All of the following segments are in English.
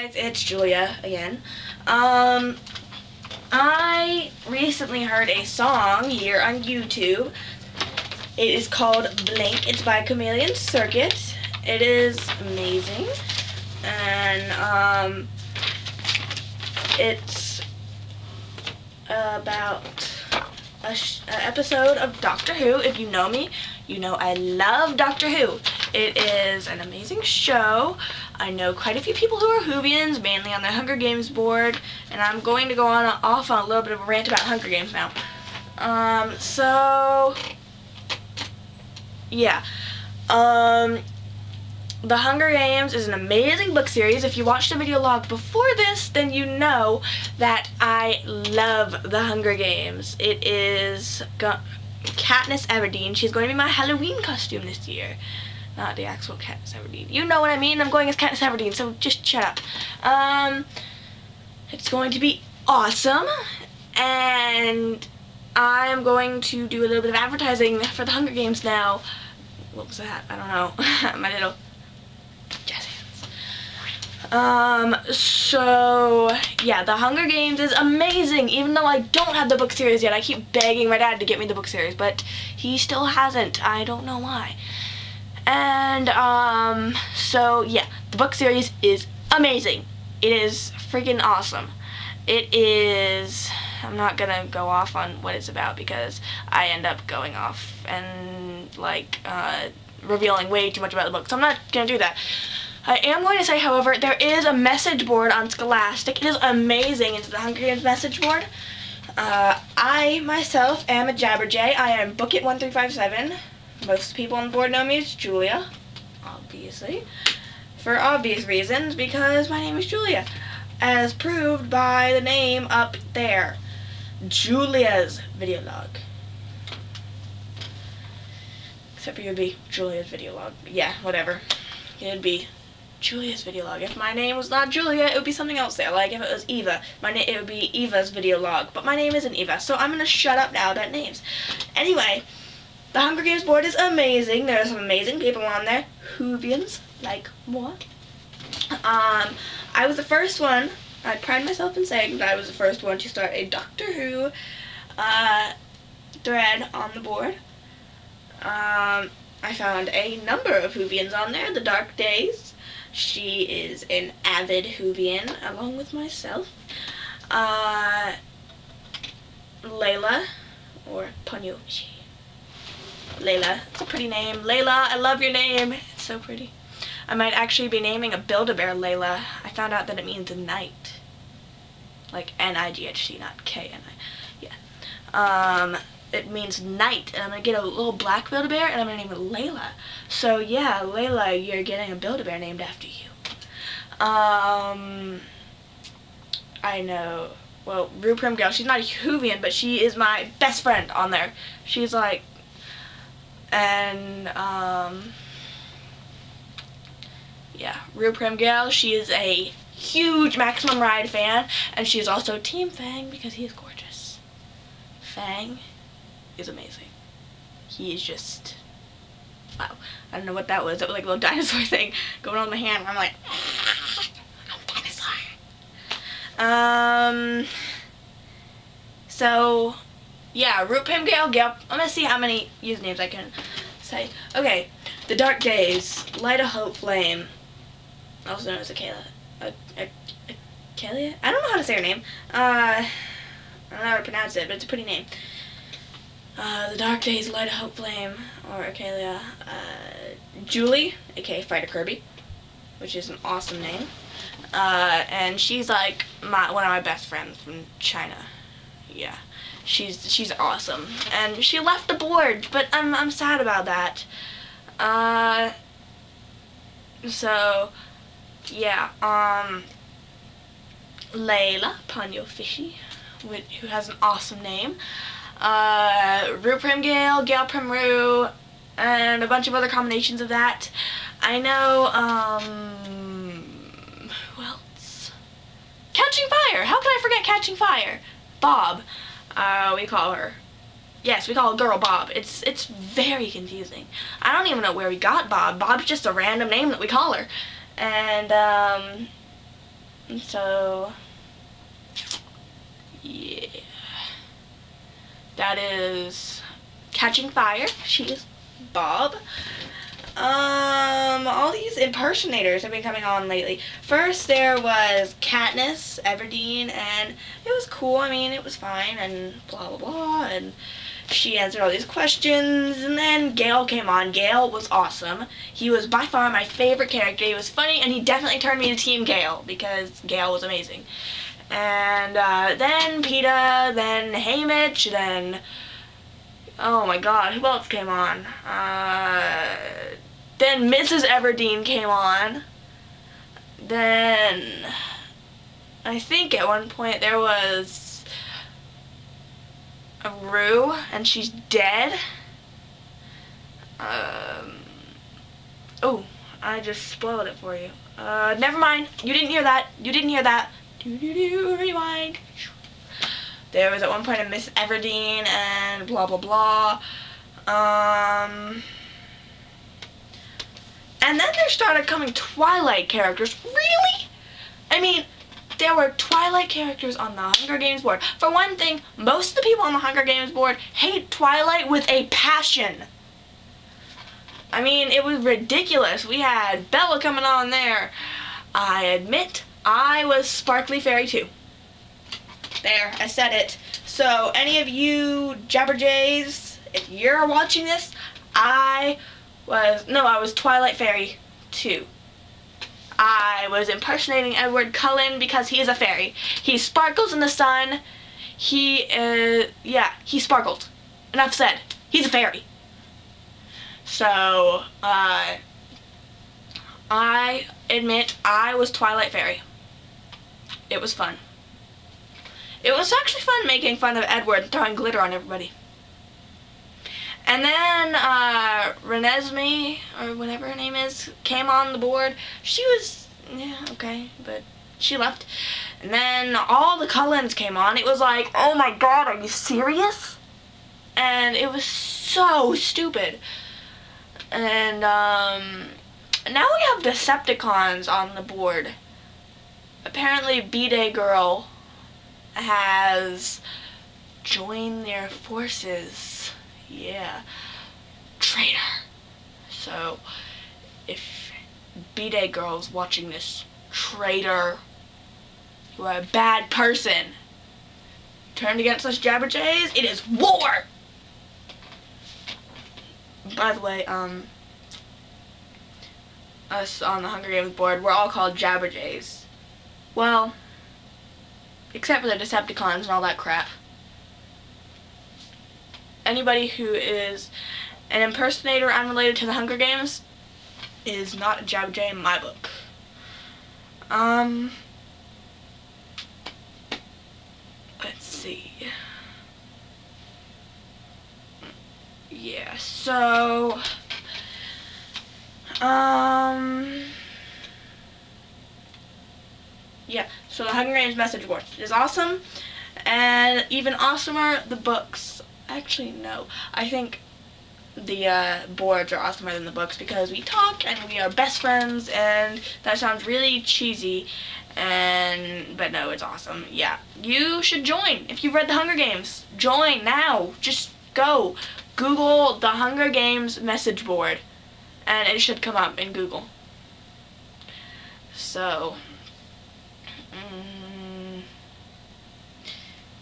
guys, it's Julia again. I recently heard a song here on YouTube. It is called Blink. It's by Chameleon Circut. It is amazing. And it's about an episode of Doctor Who. If you know me, you know I love Doctor Who. It is an amazing show. I know quite a few people who are Whovians, mainly on the Hunger Games board, and I'm going to go off on a little bit of a rant about Hunger Games now. The Hunger Games is an amazing book series. If you watched the video log before this, then you know that I love the Hunger Games. It is Katniss Everdeen. She's going to be my Halloween costume this year. Not the actual Katniss Everdeen. You know what I mean? I'm going as Katniss Everdeen, so just shut up. It's going to be awesome, and I'm going to do a little bit of advertising for the Hunger Games now. What was that? I don't know. My little jazz hands. So yeah, the Hunger Games is amazing. Even though I don't have the book series yet, I keep begging my dad to get me the book series, but he still hasn't. I don't know why. And so yeah, the book series is amazing. It is freaking awesome. It is, I'm not gonna go off on what it's about because I end up going off and like revealing way too much about the book, so I'm not gonna do that. I am going to say, however, there is a message board on Scholastic. It is amazing. It's the Hunger Games message board. I myself am a Jabberjay. I am Book It 1357. Most people on the board know me as Julia, obviously, for obvious reasons, because my name is Julia, as proved by the name up there, Julia's video log. Except for it would be Julia's video log. Yeah, whatever. It would be Julia's video log. If my name was not Julia, it would be something else there. Like if it was Eva, it would be Eva's video log. But my name isn't Eva, so I'm gonna shut up now about names. Anyway. The Hunger Games board is amazing. There are some amazing people on there. Whovians, like moi. I was the first one, I pride myself in saying that I was the first one to start a Doctor Who thread on the board. I found a number of Whovians on there. The Dark Days. She is an avid Whovian, along with myself. Layla, or Ponyo. Layla. It's a pretty name. Layla, I love your name. It's so pretty. I might actually be naming a Build-A-Bear Layla. I found out that it means night. Like N-I-G-H-T, not K-N-I. Yeah. It means night, and I'm going to get a little black Build-A-Bear, and I'm going to name it Layla. So yeah, Layla, you're getting a Build-A-Bear named after you. I know. Well, Rue Primgale, she's not a Whovian, but she is my best friend on there. She's like... And, yeah, Rue Primgale, she is a huge Maximum Ride fan, and she is also Team Fang because he is gorgeous. Fang is amazing. He is just, wow. I don't know what that was. It was like a little dinosaur thing going on in my hand. I'm like, I'm a dinosaur. So... yeah, Rue Primgale, Gale. I'm gonna see how many usernames I can say. Okay, The Dark Days, Light a Hope Flame, also known as Akela. Akelia? I don't know how to say her name. I don't know how to pronounce it, but it's a pretty name. The Dark Days, Light a Hope Flame, or Akelia. Julie, aka Fighter Kirby, which is an awesome name. And she's like one of my best friends from China. Yeah. She's awesome, and she left the board, but I'm sad about that. So yeah, Layla Ponyo Fishy, who has an awesome name. Rue Primgale, Gale Primrue, and a bunch of other combinations of that. I know. Who else? Catching Fire. How could I forget Catching Fire? Bob. We call her. Yes, we call a girl Bob. It's very confusing. I don't even know where we got Bob. Bob's just a random name that we call her. And And so, yeah. That is Catching Fire. She's Bob. All these impersonators have been coming on lately. First there was Katniss Everdeen, and it was cool. I mean, it was fine, and blah blah blah, and she answered all these questions. And then Gale came on. Gale was awesome. He was by far my favorite character. He was funny, and he definitely turned me to Team Gale, because Gale was amazing. And then Peeta, then Haymitch, then, oh my god, who else came on? Then Mrs. Everdeen came on. Then I think at one point there was a Rue, and she's dead. Oh, I just spoiled it for you. Never mind. You didn't hear that. You didn't hear that. Rewind. There was at one point a Miss Everdeen and blah blah blah. And then there started coming Twilight characters. Really? I mean, there were Twilight characters on the Hunger Games board. For one thing, most of the people on the Hunger Games board hate Twilight with a passion. I mean, it was ridiculous. We had Bella coming on there. I admit, I was Sparkly Fairy too. There, I said it. So, any of you Jabberjays, if you're watching this, I was Twilight Fairy too. I was impersonating Edward Cullen because he is a fairy. He sparkles in the sun. He sparkled. Enough said. He's a fairy. So, I admit I was Twilight Fairy. It was fun. It was actually fun making fun of Edward and throwing glitter on everybody. And then Renesmee, or whatever her name is, came on the board. She was, yeah, okay, but she left. And then all the Cullens came on. It was like, oh my god, are you serious? And it was so stupid. And now we have Decepticons on the board. Apparently B-Day Girl has joined their forces. Yeah. Traitor. So, if B-Day Girl's watching this, traitor, you are a bad person. Turned against us Jabberjays, it is war! By the way, us on the Hunger Games board, we're all called Jabberjays. Well, except for the Decepticons and all that crap. Anybody who is an impersonator unrelated to the Hunger Games is not a Jabberjay in my book. Let's see. Yeah, so, yeah, so the Hunger Games message board is awesome, and even awesomer, the books. Actually, no, I think the boards are awesomer than the books because we talk and we are best friends, and that sounds really cheesy, but no, it's awesome. Yeah, you should join. If you've read the Hunger Games, join now. Just go. Google the Hunger Games message board, and it should come up in Google. So,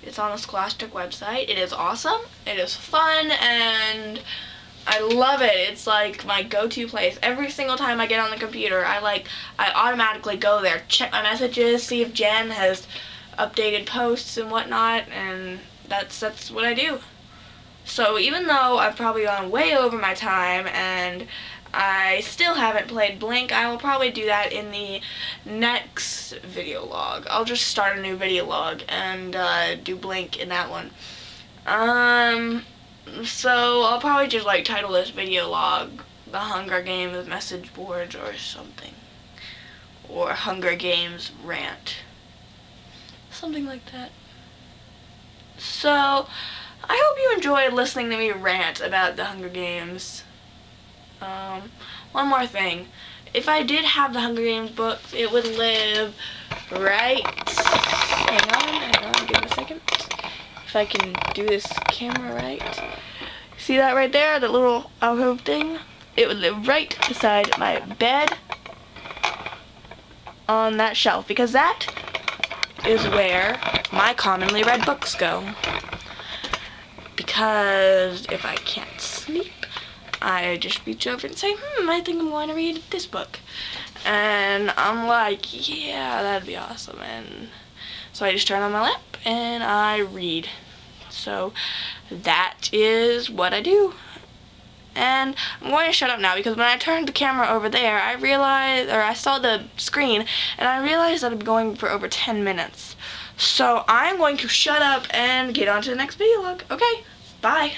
it's on the Scholastic website. It is awesome. It is fun, and I love it. It's like my go-to place. Every single time I get on the computer, I automatically go there, check my messages, see if Jen has updated posts and whatnot, and that's what I do. So even though I've probably gone way over my time and I still haven't played Blink, I will probably do that in the next video log. I'll just start a new video log and do Blink in that one. So I'll probably just like title this video log The Hunger Games Message Boards or something. Or Hunger Games Rant. Something like that. So, I hope you enjoyed listening to me rant about the Hunger Games. One more thing. If I did have the Hunger Games books, it would live right, hang on, give it a second. If I can do this camera right. See that right there, the little alcove thing? It would live right beside my bed on that shelf, because that is where my commonly read books go. Because if I can't sleep, I just reach over and say, I think I'm going to read this book. And I'm like, yeah, that'd be awesome. And so I just turn on my lap and I read. So that is what I do. And I'm going to shut up now, because when I turned the camera over there, I realized, or I saw the screen, and I realized that I'm going for over 10 minutes. So I'm going to shut up and get on to the next video log. Okay, bye.